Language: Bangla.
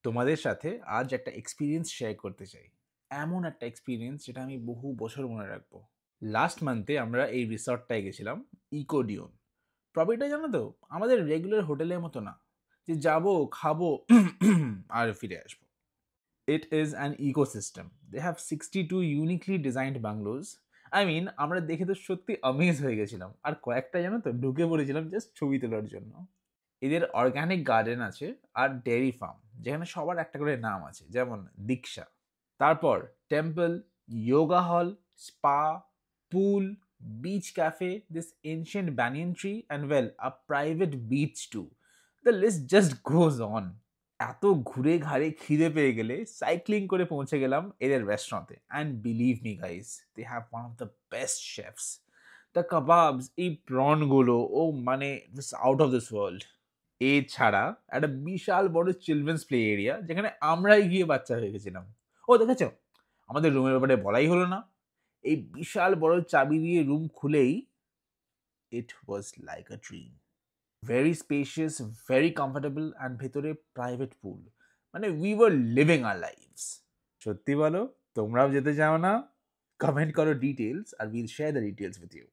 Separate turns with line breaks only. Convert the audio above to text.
তোমাদের সাথে আজ একটা এক্সপেরিয়েন্স শেয়ার করতে চাই। এমন একটা এক্সপেরিয়েন্স যেটা আমি বহু বছর মনে রাখবো। লাস্ট মান্থে আমরা এই রিসর্টটায় গেছিলাম, ইকোডিয়ন। প্রপার্টিটা জানো তো, আমাদের রেগুলার হোটেলের মতো না যে যাবো, খাবো আর ফিরে আসবো। It is an ecosystem. They have 62 uniquely designed bungalows. I mean, আমরা দেখে তো সত্যি অ্যামেজ হয়ে গেছিলাম, আর কয়েকটা জানো তো ঢুকে পড়েছিলাম জাস্ট ছবি তোলার জন্য। এদের অর্গানিক গার্ডেন আছে আর ডেয়ারি ফার্ম, যেখানে সবার একটা করে নাম আছে, যেমন দীক্ষা। তারপর temple, yoga hall, spa, pool, beach cafe, this ancient banyan tree and well a private beach too. The list just goes on. এত ঘুরে ঘাড়ে খিদে পেয়ে গেলে সাইক্লিং করে পৌঁছে গেলাম এদের রেস্টুরেন্টে, and believe me guys, they have one of the best chefs. The kebabs, এই প্রনগুলো, ও মানে আউট অফ দিস ওয়ার্ল্ড। এছাড়া একটা বিশাল বড় চিলড্রেন্স প্লে এরিয়া, যেখানে আমরাই গিয়ে বাচ্চা হয়ে গেছিলাম। ও দেখেছো, আমাদের রুমের ব্যাপারে বলাই হলো না। এই বিশাল বড় চাবি দিয়ে রুম খুলেই it was like a dream. Very spacious, very comfortable, and ভেতরে প্রাইভেট পুল। মানে we were living our lives. সত্যি বলো, তোমরাও যেতে চাও না? কমেন্ট করো ডিটেলস, আর will share the details with you.